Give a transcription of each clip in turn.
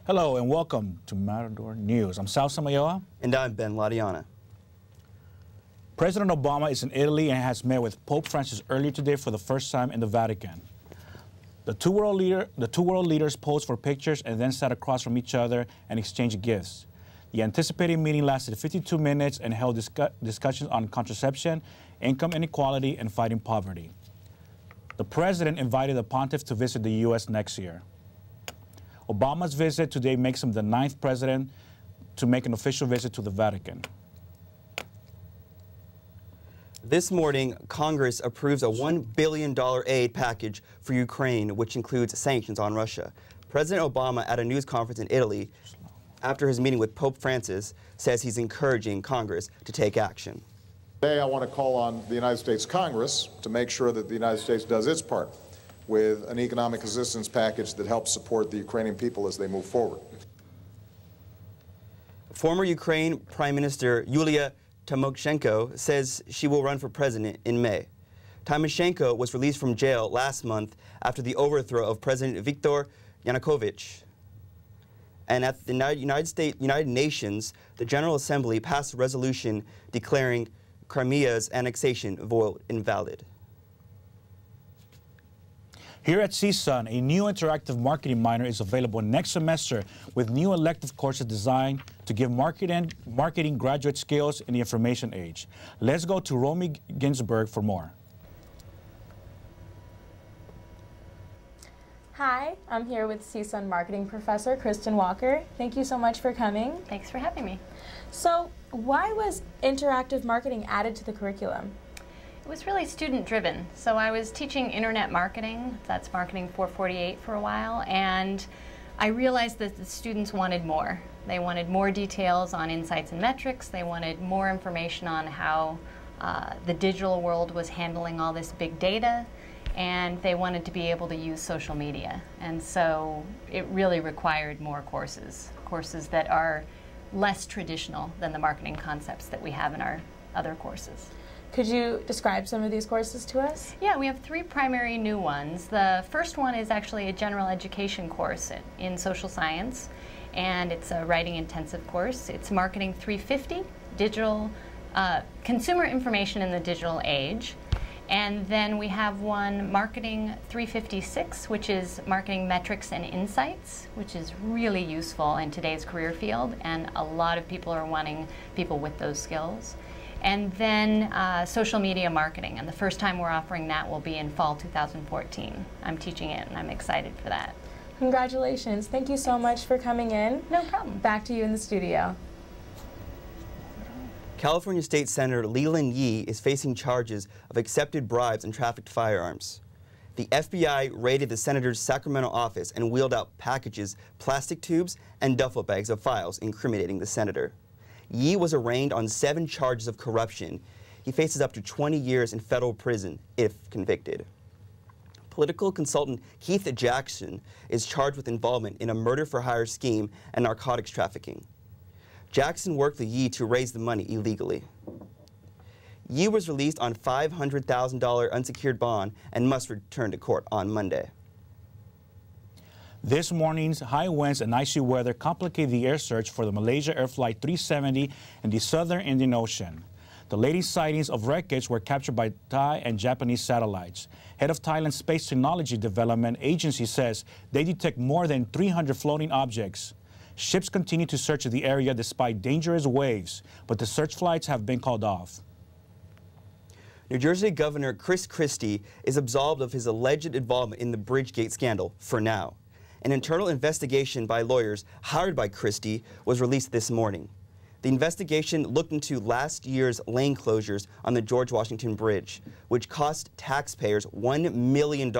Hello and welcome to Matador News. I'm Sal Samayoa. And I'm Ben Ladiana. President Obama is in Italy and has met with Pope Francis earlier today for the first time in the Vatican. The two world leaders posed for pictures and then sat across from each other and exchanged gifts. The anticipated meeting lasted 52 minutes and held discussions on contraception, income inequality, and fighting poverty. The president invited the pontiff to visit the U.S. next year. Obama's visit today makes him the 9th president to make an official visit to the Vatican. This morning, Congress approves a $1 billion aid package for Ukraine, which includes sanctions on Russia. President Obama, at a news conference in Italy, after his meeting with Pope Francis, says he's encouraging Congress to take action. Today, I want to call on the United States Congress to make sure that the United States does its part with an economic assistance package that helps support the Ukrainian people as they move forward. Former Ukraine Prime Minister Yulia Tymoshenko says she will run for president in May. Tymoshenko was released from jail last month after the overthrow of President Viktor Yanukovych. And at the United Nations, the General Assembly passed a resolution declaring Crimea's annexation void invalid. Here at CSUN, a new interactive marketing minor is available next semester with new elective courses designed to give marketing graduate skills in the information age. Let's go to Romy Ginsberg for more. Hi, I'm here with CSUN marketing professor Kristen Walker. Thank you so much for coming. Thanks for having me. So, why was interactive marketing added to the curriculum? It was really student-driven. So I was teaching internet marketing, that's Marketing 448 for a while, and I realized that the students wanted more. They wanted more details on insights and metrics. They wanted more information on how the digital world was handling all this big data, and they wanted to be able to use social media. And so it really required more courses that are less traditional than the marketing concepts that we have in our other courses. Could you describe some of these courses to us? Yeah, we have 3 primary new ones. The first one is actually a general education course in social science, and it's a writing intensive course. It's Marketing 350, digital, consumer information in the digital age. And then we have one, Marketing 356, which is marketing metrics and insights, which is really useful in today's career field, and a lot of people are wanting people with those skills. And then social media marketing, and the first time we're offering that will be in fall 2014. I'm teaching it, and I'm excited for that. Congratulations. Thank you so much for coming in. No problem. Back to you in the studio. California State Senator Leland Yee is facing charges of accepted bribes and trafficked firearms. The FBI raided the senator's Sacramento office and wheeled out packages, plastic tubes, and duffel bags of files incriminating the senator. Yee was arraigned on 7 charges of corruption. He faces up to 20 years in federal prison if convicted. Political consultant Keith Jackson is charged with involvement in a murder-for-hire scheme and narcotics trafficking. Jackson worked with Yee to raise the money illegally. Yee was released on $500,000 unsecured bond and must return to court on Monday. This morning's high winds and icy weather complicated the air search for the Malaysia Air Flight 370 in the southern Indian Ocean. The latest sightings of wreckage were captured by Thai and Japanese satellites. Head of Thailand's Space Technology Development Agency says they detect more than 300 floating objects. Ships continue to search the area despite dangerous waves, but the search flights have been called off. New Jersey Governor Chris Christie is absolved of his alleged involvement in the Bridgegate scandal for now. An internal investigation by lawyers hired by Christie was released this morning. The investigation looked into last year's lane closures on the George Washington Bridge, which cost taxpayers $1 million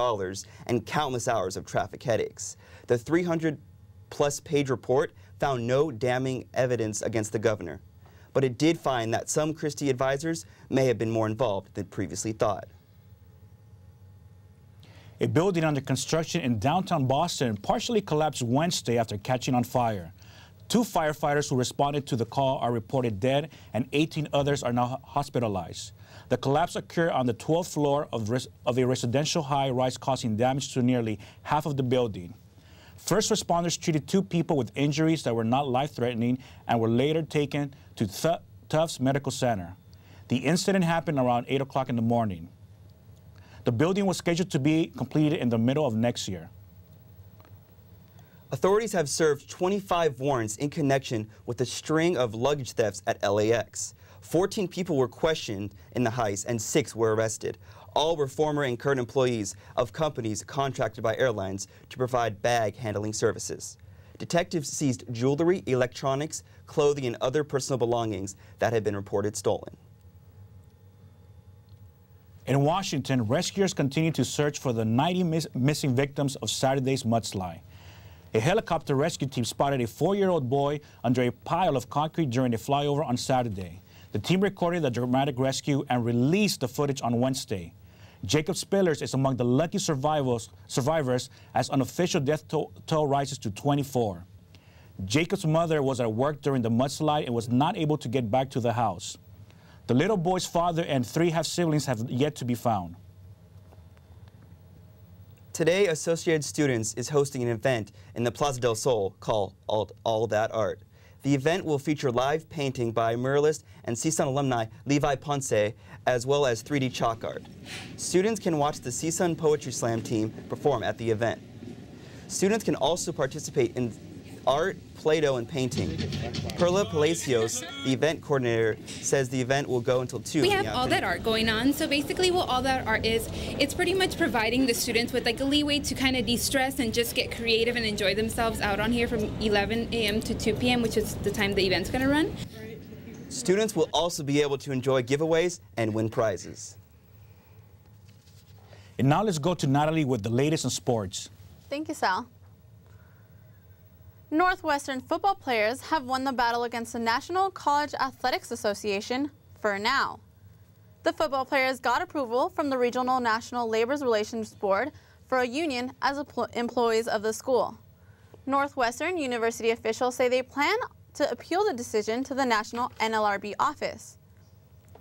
and countless hours of traffic headaches. The 300-plus page report found no damning evidence against the governor, but it did find that some Christie advisors may have been more involved than previously thought. A building under construction in downtown Boston partially collapsed Wednesday after catching on fire. 2 firefighters who responded to the call are reported dead, and 18 others are now hospitalized. The collapse occurred on the 12th floor of a residential high-rise, causing damage to nearly half of the building. First responders treated 2 people with injuries that were not life-threatening and were later taken to Tufts Medical Center. The incident happened around 8 o'clock in the morning. The building was scheduled to be completed in the middle of next year. Authorities have served 25 warrants in connection with a string of luggage thefts at LAX. 14 people were questioned in the heist and 6 were arrested. All were former and current employees of companies contracted by airlines to provide bag handling services. Detectives seized jewelry, electronics, clothing, and other personal belongings that had been reported stolen. In Washington, rescuers continue to search for the 90 missing victims of Saturday's mudslide. A helicopter rescue team spotted a 4-year-old boy under a pile of concrete during a flyover on Saturday. The team recorded the dramatic rescue and released the footage on Wednesday. Jacob Spillers is among the lucky survivors as unofficial death toll rises to 24. Jacob's mother was at work during the mudslide and was not able to get back to the house. The little boy's father and 3 half-siblings have yet to be found. Today, Associated Students is hosting an event in the Plaza Del Sol called All That Art. The event will feature live painting by muralist and CSUN alumni Levi Ponce, as well as 3D chalk art. Students can watch the CSUN Poetry Slam team perform at the event. Students can also participate in art, Play-Doh, and painting. Perla Palacios, the event coordinator, says the event will go until 2 in the afternoon. We have All That Art going on. So basically what All That Art is, it's pretty much providing the students with like a leeway to kind of de-stress and just get creative and enjoy themselves out on here from 11 a.m. to 2 p.m., which is the time the event's going to run. Students will also be able to enjoy giveaways and win prizes. And now let's go to Natalie with the latest in sports. Thank you, Sal. Northwestern football players have won the battle against the National College Athletics Association for now. The football players got approval from the Regional National Labor Relations Board for a union as employees of the school. Northwestern University officials say they plan to appeal the decision to the National NLRB office.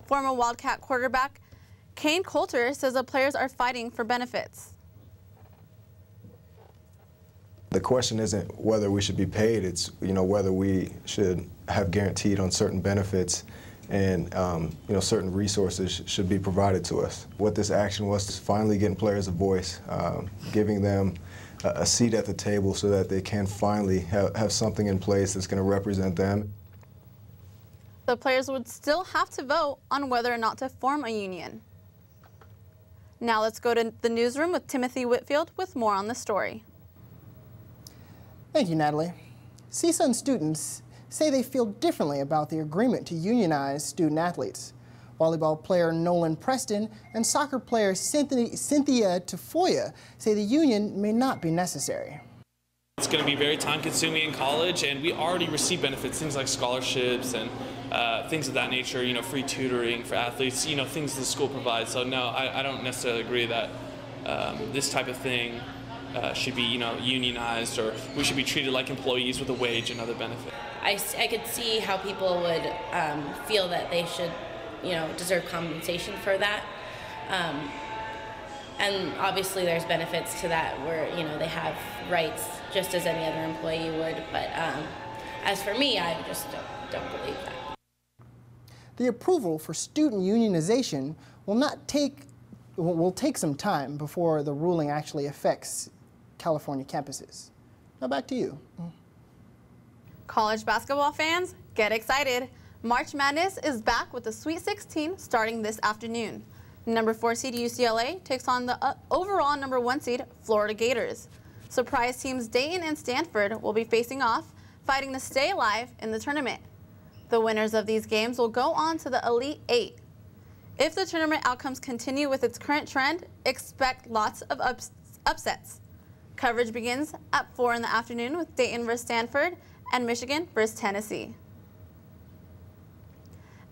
Former Wildcat quarterback Kane Coulter says the players are fighting for benefits. The question isn't whether we should be paid, it's whether we should have guaranteed on certain benefits and certain resources should be provided to us. What this action was is finally getting players a voice, giving them a seat at the table so that they can finally have something in place that's going to represent them. The players would still have to vote on whether or not to form a union. Now let's go to the newsroom with Timothy Whitfield with more on the story. Thank you, Natalie. CSUN students say they feel differently about the agreement to unionize student athletes. Volleyball player Nolan Preston and soccer player Cynthia Tafoya say the union may not be necessary. It's going to be very time-consuming in college, and we already receive benefits, things like scholarships and things of that nature, free tutoring for athletes, things the school provides. So no, I don't necessarily agree that this type of thing should be, unionized, or we should be treated like employees with a wage and other benefits. I could see how people would feel that they should, deserve compensation for that. And obviously there's benefits to that where, they have rights just as any other employee would. But as for me, I just don't believe that. The approval for student unionization will take some time before the ruling actually affects California campuses. Now back to you. College basketball fans, get excited. March Madness is back with the Sweet 16 starting this afternoon. Number 4 seed UCLA takes on the overall number 1 seed Florida Gators. Surprise teams Dayton and Stanford will be facing off, fighting to stay alive in the tournament. The winners of these games will go on to the Elite 8. If the tournament outcomes continue with its current trend, expect lots of upsets. Coverage begins at 4 in the afternoon with Dayton versus Stanford and Michigan versus Tennessee.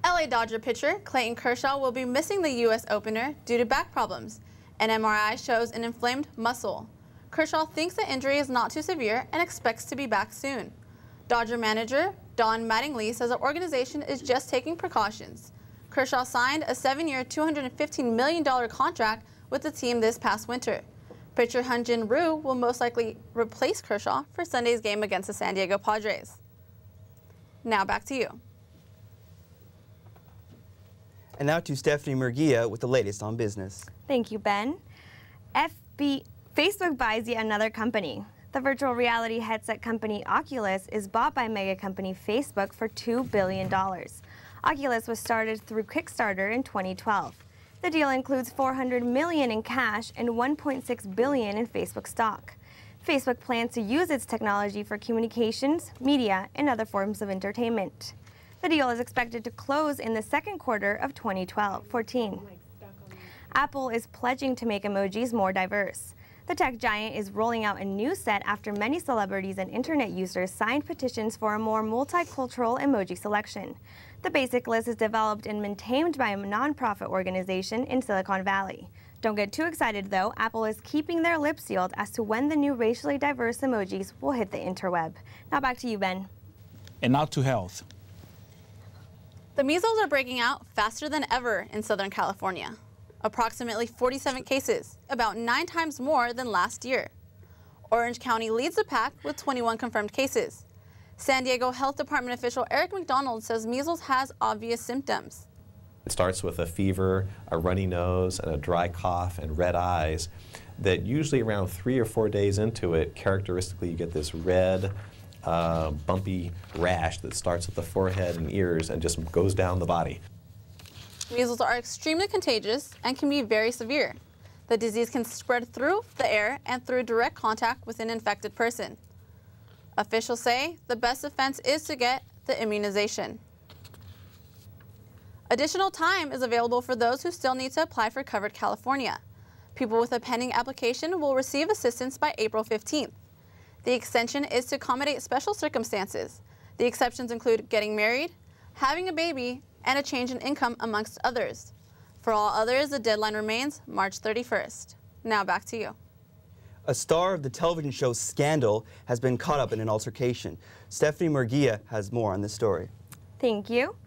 LA Dodger pitcher Clayton Kershaw will be missing the U.S. opener due to back problems. An MRI shows an inflamed muscle. Kershaw thinks the injury is not too severe and expects to be back soon. Dodger manager Don Mattingly says the organization is just taking precautions. Kershaw signed a 7-year, $215 million contract with the team this past winter. Pitcher Hyun-Jin Ryu will most likely replace Kershaw for Sunday's game against the San Diego Padres. Now back to you. And now to Stephanie Murguia with the latest on business. Thank you, Ben. Facebook buys yet another company. The virtual reality headset company Oculus is bought by mega company Facebook for $2 billion. Oculus was started through Kickstarter in 2012. The deal includes $400 million in cash and $1.6 billion in Facebook stock. Facebook plans to use its technology for communications, media, and other forms of entertainment. The deal is expected to close in the second quarter of 2014. Apple is pledging to make emojis more diverse. The tech giant is rolling out a new set after many celebrities and internet users signed petitions for a more multicultural emoji selection. The basic list is developed and maintained by a nonprofit organization in Silicon Valley. Don't get too excited though, Apple is keeping their lips sealed as to when the new racially diverse emojis will hit the interweb. Now back to you, Ben. And now to health. The measles are breaking out faster than ever in Southern California. Approximately 47 cases, about 9 times more than last year. Orange County leads the pack with 21 confirmed cases. San Diego Health Department official Eric McDonald says measles has obvious symptoms. It starts with a fever, a runny nose, and a dry cough and red eyes that usually around 3 or 4 days into it, characteristically you get this red, bumpy rash that starts at the forehead and ears and just goes down the body. Measles are extremely contagious and can be very severe. The disease can spread through the air and through direct contact with an infected person. Officials say the best defense is to get the immunization. Additional time is available for those who still need to apply for Covered California. People with a pending application will receive assistance by April 15th. The extension is to accommodate special circumstances. The exceptions include getting married, having a baby, and a change in income, amongst others. For all others, the deadline remains March 31st. Now back to you. A star of the television show Scandal has been caught up in an altercation. Stephanie Murguia has more on this story. Thank you.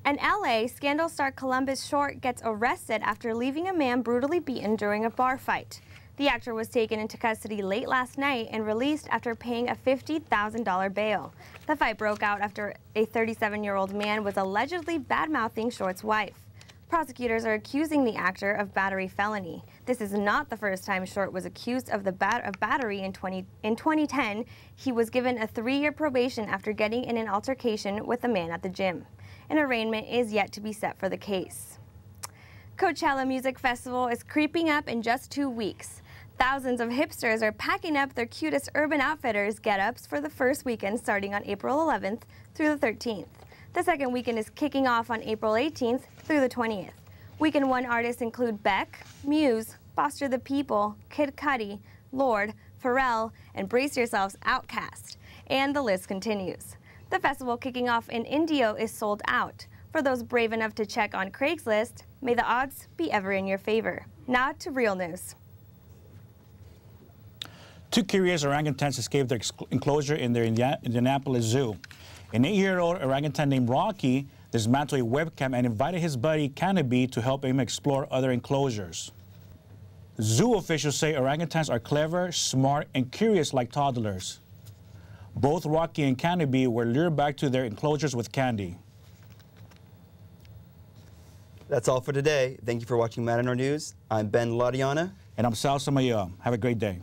In LA, Scandal star Columbus Short gets arrested after leaving a man brutally beaten during a bar fight. The actor was taken into custody late last night and released after paying a $50,000 bail. The fight broke out after a 37-year-old man was allegedly bad-mouthing Short's wife. Prosecutors are accusing the actor of battery felony. This is not the first time Short was accused of battery. In 2010, he was given a 3-year probation after getting in an altercation with a man at the gym. An arraignment is yet to be set for the case. Coachella Music Festival is creeping up in just 2 weeks. Thousands of hipsters are packing up their cutest Urban Outfitters get-ups for the first weekend starting on April 11th through the 13th. The second weekend is kicking off on April 18th through the 20th. Weekend 1 artists include Beck, Muse, Foster the People, Kid Cudi, Lorde, Pharrell, and brace yourselves, Outkast. And the list continues. The festival kicking off in Indio is sold out. For those brave enough to check on Craigslist, may the odds be ever in your favor. Now to real news. 2 curious orangutans escaped their enclosure in their Indianapolis Zoo. An 8-year-old orangutan named Rocky dismantled a webcam and invited his buddy Canopy to help him explore other enclosures. Zoo officials say orangutans are clever, smart, and curious like toddlers. Both Rocky and Canopy were lured back to their enclosures with candy. That's all for today. Thank you for watching Matador News. I'm Ben Ladiana. And I'm Samayoa. Have a great day.